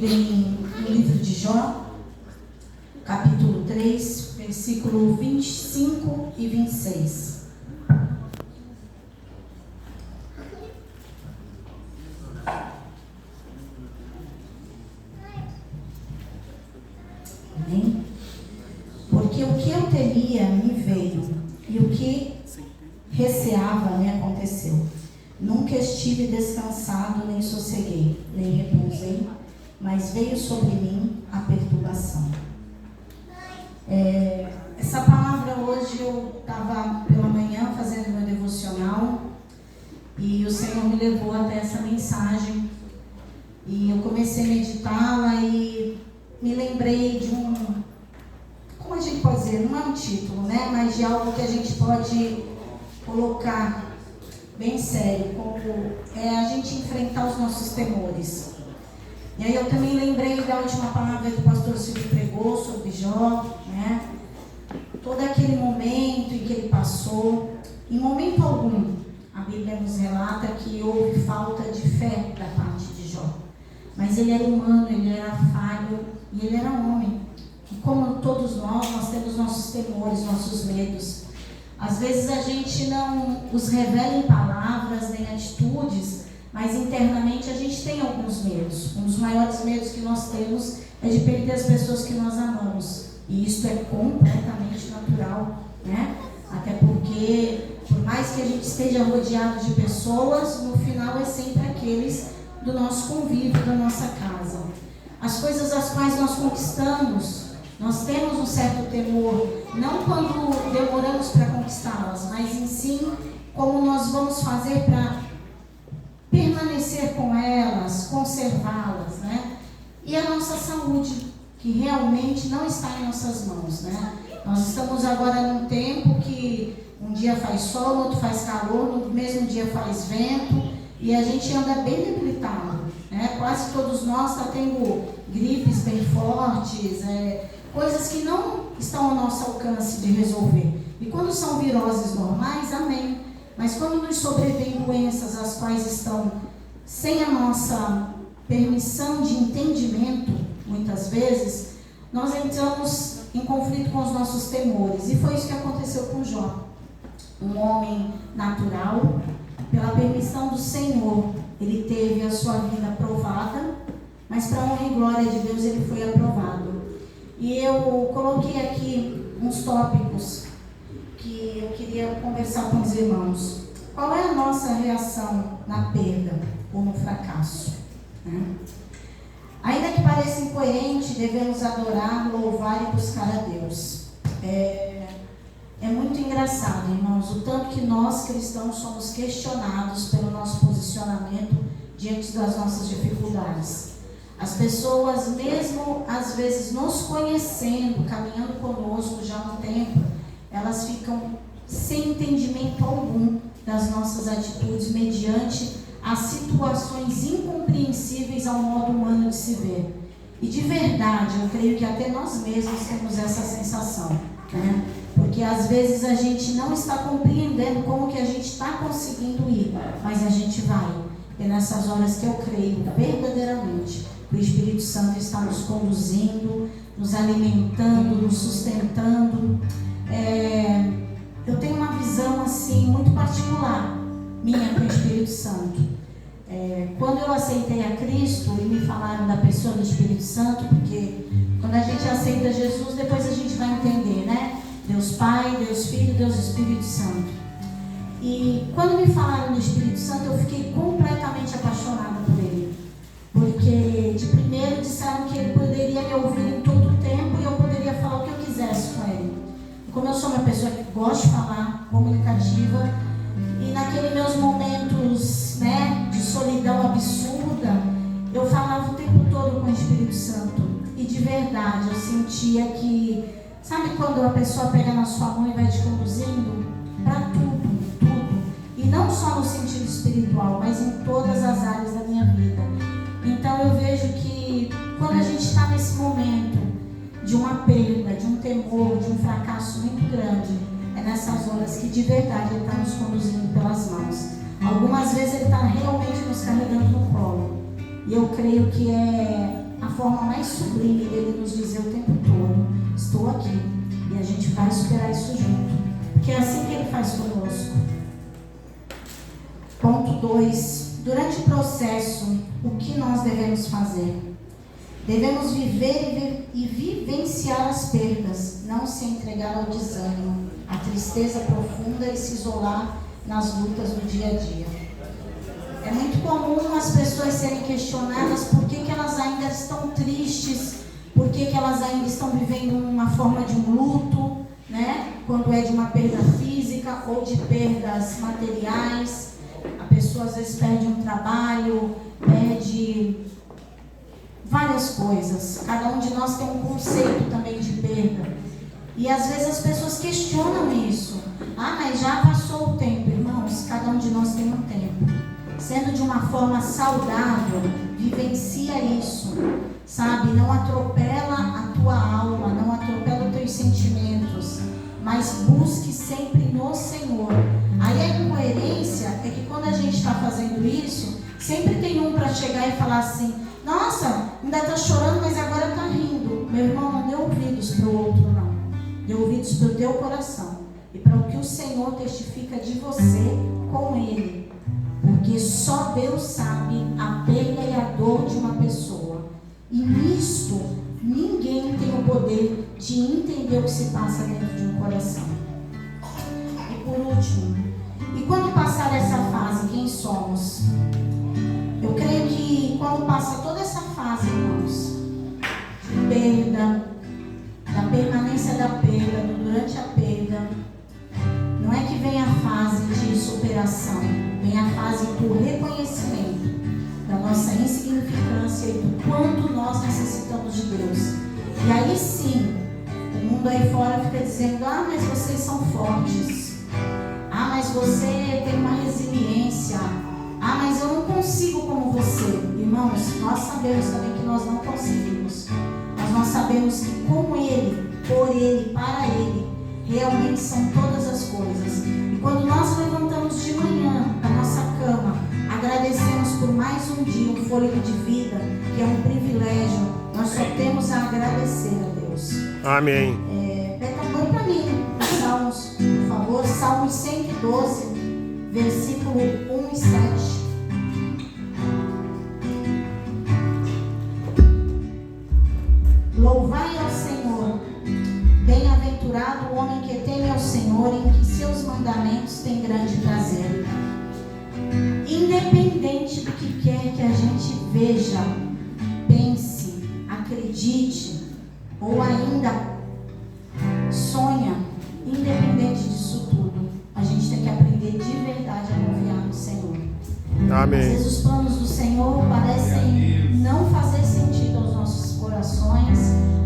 No livro de Jó, capítulo 3, versículo 25 e 26. Amém? Porque o que eu temia me veio, e o que receava me aconteceu. Nunca estive descansado, nem sosseguei, nem repousei, mas veio sobre mim a perturbação. Essa palavra hoje eu estava pela manhã fazendo meu devocional e o Senhor me levou até essa mensagem e eu comecei a meditá-la e me lembrei de como a gente pode dizer, não é um título, né? Mas de algo que a gente pode colocar bem sério, como é a gente enfrentar os nossos temores. E aí eu também lembrei da última palavra que o pastor Silvio pregou sobre Jó, né? Todo aquele momento em que ele passou, em momento algum, a Bíblia nos relata que houve falta de fé da parte de Jó. Mas ele era humano, ele era falho e ele era homem. E como todos nós temos nossos temores, nossos medos. Às vezes a gente não os revela em palavras nem atitudes, mas internamente a gente tem alguns medos. Um dos maiores medos que nós temos é de perder as pessoas que nós amamos. E isso é completamente natural, né? Até porque, por mais que a gente esteja rodeado de pessoas, no final é sempre aqueles do nosso convívio, da nossa casa. As coisas as quais nós conquistamos, nós temos um certo temor, não quando demoramos para conquistá-las, mas em sim como nós vamos fazer para permanecer com elas, conservá-las, né? E a nossa saúde, que realmente não está em nossas mãos, né? Nós estamos agora num tempo que um dia faz sol, no outro faz calor, no mesmo dia faz vento, e a gente anda bem debilitado, né? Quase todos nós estão tendo gripes bem fortes, coisas que não estão ao nosso alcance de resolver. E quando são viroses normais, amém. Mas quando nos sobrevêm doenças as quais estão sem a nossa permissão de entendimento, muitas vezes, nós entramos em conflito com os nossos temores. E foi isso que aconteceu com Jó. Um homem natural, pela permissão do Senhor, ele teve a sua vida provada, mas para a honra e glória de Deus ele foi aprovado. E eu coloquei aqui uns tópicos que eu queria conversar com os irmãos. Qual é a nossa reação na perda ou no fracasso? Né? Ainda que pareça incoerente, devemos adorar, louvar e buscar a Deus. É muito engraçado, irmãos, o tanto que nós cristãos somos questionados pelo nosso posicionamento diante das nossas dificuldades. As pessoas, mesmo às vezes nos conhecendo, caminhando conosco já há um tempo, elas ficam sem entendimento algum das nossas atitudes mediante as situações incompreensíveis ao modo humano de se ver. E de verdade, eu creio que até nós mesmos temos essa sensação, né? Porque às vezes a gente não está compreendendo como que a gente está conseguindo ir, mas a gente vai. É nessas horas que eu creio verdadeiramente que o Espírito Santo está nos conduzindo, nos alimentando, nos sustentando. Eu tenho uma visão assim muito particular minha com o Espírito Santo. Quando eu aceitei a Cristo e me falaram da pessoa do Espírito Santo, porque quando a gente aceita Jesus, depois a gente vai entender, né? Deus Pai, Deus Filho, Deus Espírito Santo. E quando me falaram do Espírito Santo, eu fiquei completamente apaixonada por ele. Porque de primeiro disseram que ele poderia me ouvir em todo o tempo e eu poderia falar o que eu quisesse com ele. E como eu sou uma pessoa que gosta de falar, comunicativa, e naqueles meus momentos, né, de solidão absurda, eu falava o tempo todo com o Espírito Santo. E de verdade, eu sentia que, sabe quando a pessoa pega na sua mão e vai te conduzindo para tudo. E não só no sentido espiritual, mas em todas as áreas da minha vida. Então eu vejo que quando a gente está nesse momento de uma perda, de um temor, de um fracasso muito grande, é nessas horas que de verdade Ele está nos conduzindo pelas mãos. Algumas vezes Ele está realmente nos carregando no colo. E eu creio que é a forma mais sublime dele nos dizer o tempo todo: estou aqui. E a gente vai superar isso junto. Porque é assim que ele faz conosco. Ponto 2. Durante o processo, o que nós devemos fazer? Devemos viver e vivenciar as perdas, não se entregar ao desânimo, à tristeza profunda e se isolar nas lutas do dia a dia. É muito comum as pessoas serem questionadas por que elas ainda estão tristes, por que elas ainda estão vivendo uma forma de um luto, né? Quando é de uma perda física ou de perdas materiais. A pessoa às vezes perde um trabalho, perde várias coisas. Cada um de nós tem um conceito também de perda. E às vezes as pessoas questionam isso. Ah, mas já passou o tempo. Irmãos, cada um de nós tem um tempo. Sendo de uma forma saudável, vivencia isso, sabe? Não atropela a tua alma, não atropela os teus sentimentos, mas busque sempre no Senhor. Aí a incoerência é que quando a gente está fazendo isso, sempre tem um para chegar e falar assim: nossa, ainda está chorando, mas agora está rindo. Meu irmão, não dê ouvidos para o outro, não. Dê ouvidos para o teu coração e para o que o Senhor testifica de você com Ele. Porque só Deus sabe a perda e a dor de uma pessoa. E nisto, ninguém tem o poder de entender o que se passa dentro de um coração. E por último, e quando passar essa fase, quem somos? Eu creio que quando passa toda essa fase, irmãos, de perda, da permanência da perda, durante a perda, não é que vem a fase de superação, vem a fase do reconhecimento da nossa insignificância e do quanto nós necessitamos de Deus. E aí sim, o mundo aí fora fica dizendo: ah, mas vocês são fortes. Ah, mas você tem uma resiliência. Ah, mas eu não consigo como você. Irmãos, nós sabemos também que nós não conseguimos. Mas nós sabemos que com Ele, por Ele, para Ele, realmente são todas as coisas. E quando nós levantamos de manhã da nossa cama, agradecemos por mais um dia, um fôlego de vida, que é um privilégio, nós só temos a agradecer a Deus. Amém. Põe para mim os Salmos, por favor. Salmos 112, versículo 1 e 7. Louvai ao Senhor, bem-aventurado o homem que teme ao Senhor, em que seus mandamentos têm grande prazer. Independente do que quer que a gente veja, pense, acredite, ou ainda sonha, independente disso tudo, a gente tem que aprender de verdade a confiar no Senhor. Amém. Às vezes os planos do Senhor parecem não fazer sentido aos nossos corações,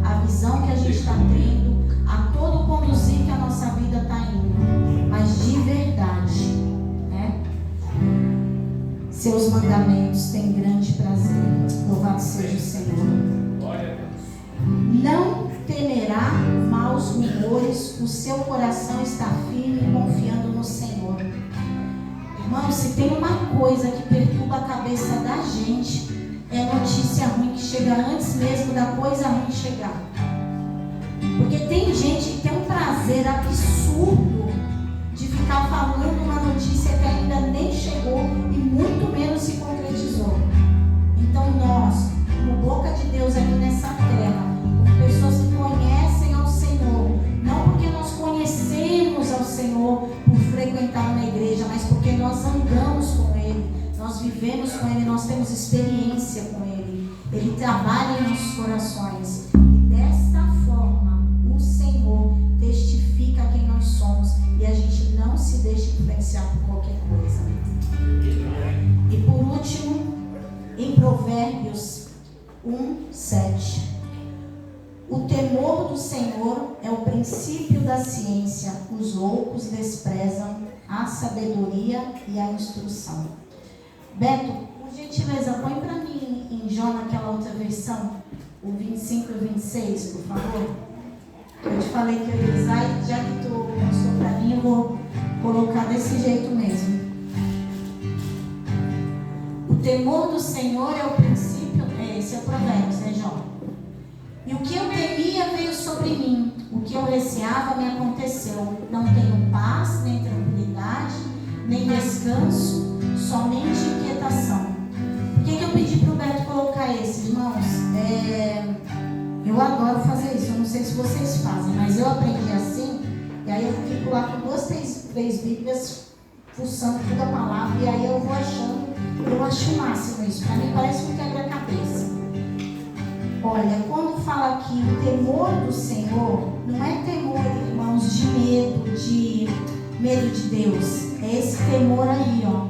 a visão que a gente está tendo, a todo conduzir que a nossa vida está indo, mas de verdade, né? Seus mandamentos têm grande prazer. Louvado seja o Senhor. Não temerá maus rumores, o seu coração está firme confiando no Senhor. Irmão, se tem uma coisa que perturba a cabeça da gente, é notícia ruim que chega antes mesmo da coisa ruim chegar. Porque tem gente que tem um prazer absurdo de ficar falando uma notícia que ainda nem chegou e muito menos se concretizou. Então nós, como boca de Deus aqui nessa terra, como pessoas que conhecem ao Senhor, não porque nós conhecemos ao Senhor por frequentar uma igreja, mas porque nós andamos com Ele, nós vivemos com Ele, nós temos experiência com Ele. Ele trabalha em nossos corações. E desta forma, o Senhor testifica quem nós somos e a gente não se deixa influenciar por qualquer coisa. E por último, em Provérbios 1:7. O temor do Senhor é o princípio da ciência. Os loucos desprezam a sabedoria e a instrução. Beto, por gentileza, põe para mim em Jó naquela outra versão, o 25 e 26, por favor. Eu te falei que eu ia usar e já que tu mostrou para mim, eu vou colocar desse jeito mesmo. O temor do Senhor é o princípio, esse é o Provérbios, né, Jó? E o que eu temia veio sobre mim. O que eu receava me aconteceu. Não tenho paz, nem tranquilidade, nem descanso, somente inquietação. Por que eu pedi para o Beto colocar esse, irmãos? Eu adoro fazer isso. Eu não sei se vocês fazem, mas eu aprendi assim. E aí eu fico lá com 2, 3 Bíblias, fuçando toda a palavra. E aí eu vou achando. Eu acho o máximo isso. Para mim parece um quebra-cabeça. Olha, quando fala aqui o temor do Senhor, não é temor, irmãos, de medo de Deus. É esse temor aí, ó.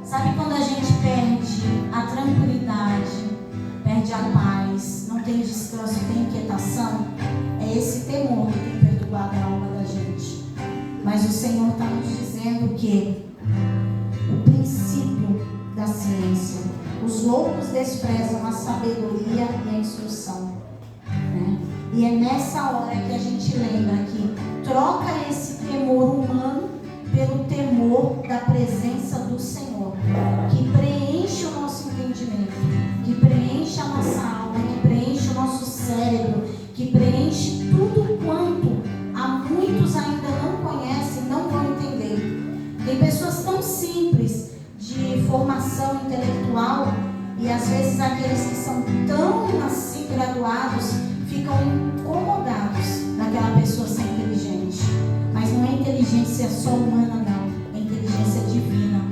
Sabe quando a gente perde a tranquilidade, perde a paz, não tem descanso, tem inquietação? É esse temor que tem perturbado a alma da gente. Mas o Senhor está nos dizendo que o princípio da ciência, os loucos desprezam a sabedoria e a instrução, né? E é nessa hora que a gente lembra que troca esse temor humano pelo temor da presença do Senhor, que preenche o nosso entendimento, que preenche a nossa alma, que preenche o nosso cérebro, que preenche tudo quanto há muitos ainda não conhecem, não vão entender. Tem pessoas tão simples de formação intelectual e às vezes aqueles que são tão assim graduados ficam incomodados naquela pessoa ser inteligente. Mas não é inteligência só humana, não. É inteligência divina.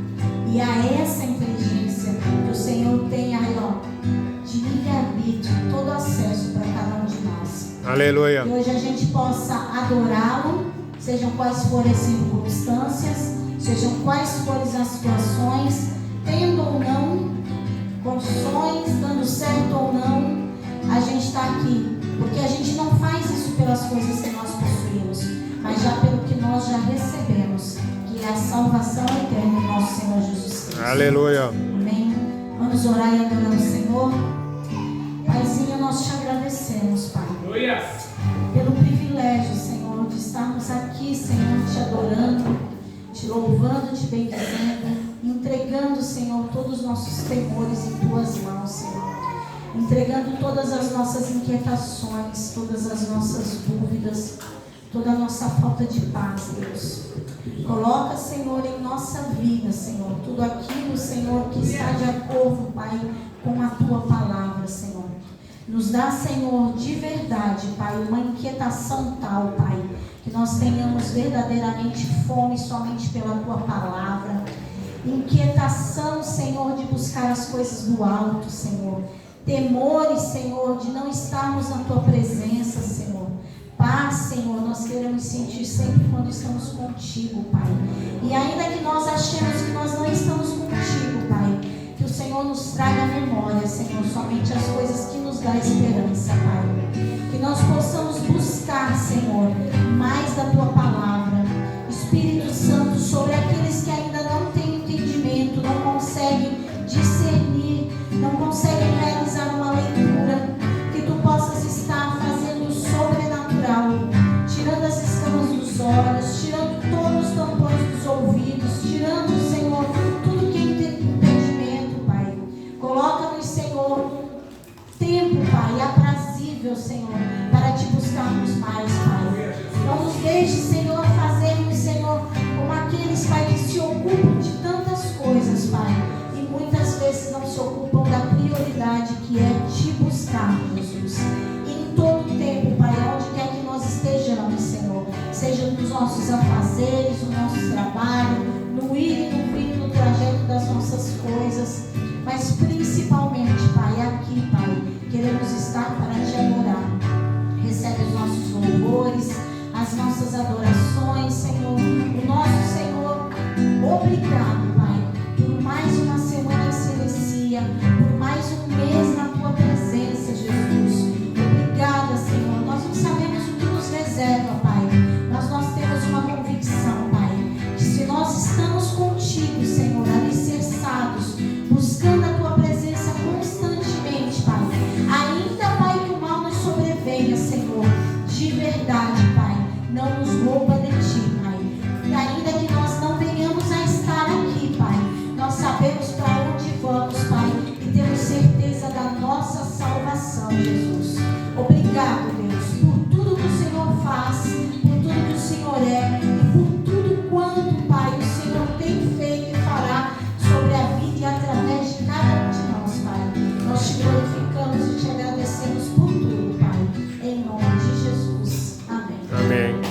E a essa inteligência que o Senhor tem aí, ó, de livre-arbítrio, todo acesso para cada um de nós. Aleluia. Que hoje a gente possa adorá-lo, sejam quais forem as circunstâncias, sejam quais forem as situações, tendo ou não condições, dando certo ou não, a gente está aqui. Porque a gente não faz isso pelas coisas que nós possuímos, mas já pelo que nós já recebemos, que é a salvação eterna do nosso Senhor Jesus Cristo. Aleluia. Amém. Vamos orar e adorar o Senhor. Paizinho, nós te agradecemos, Pai, pelo privilégio, Senhor, de estarmos aqui, Senhor, te adorando, te louvando, te bendizendo, entregando, Senhor, todos os nossos temores em tuas mãos, Senhor. Entregando todas as nossas inquietações, todas as nossas dúvidas, toda a nossa falta de paz, Deus. Coloca, Senhor, em nossa vida, Senhor, tudo aquilo, Senhor, que está de acordo, Pai, com a Tua palavra, Senhor. Nos dá, Senhor, de verdade, Pai, uma inquietação tal, Pai, que nós tenhamos verdadeiramente fome somente pela Tua palavra. Inquietação, Senhor, de buscar as coisas do alto, Senhor. Temores, Senhor, de não estarmos na Tua presença, Senhor. Paz, Senhor, nós queremos sentir sempre quando estamos contigo, Pai. E ainda que nós achemos que nós não estamos contigo, Pai, que o Senhor nos traga à memória, Senhor, somente as coisas que nos dão esperança, Pai. Que nós possamos buscar, Senhor, mais da Tua palavra. Espírito Santo, sobre aqueles que ainda não têm entendimento, não conseguem discernir, não conseguem realizar uma leitura, que Tu possas estar fazendo o sobrenatural, tirando as escamas dos olhos, tirando todos os tampões dos ouvidos, tirando, Senhor, tudo que é impedimento, Pai. Coloca-nos, Senhor, tempo, Pai, aprazível, Senhor, para Te buscarmos mais, Pai. Não nos deixe, Senhor, fazermos, Senhor, como aqueles, Pai, que se ocupam de tantas coisas, Pai, e muitas vezes não se ocupam da prioridade que é Te buscar, Jesus. E em todo tempo, Pai, onde quer que nós estejamos, Senhor, seja nos nossos afazeres, no nosso trabalho, no ir e no vir, no trajeto das nossas coisas, mas principalmente, Pai, aqui, Pai, queremos estar para Te adorar. Recebe os nossos louvores, as nossas adorações, Senhor. O nosso Senhor, obrigado, Pai, por mais uma semana em Cilesia, por mais um mês na Tua presença, Jesus. Obrigada, Senhor. Nós não sabemos o que nos reserva, Pai, mas nós temos uma convicção, Pai, que se nós estamos contigo, Senhor, alicerçados, buscando a Tua presença constantemente, Pai, Amém.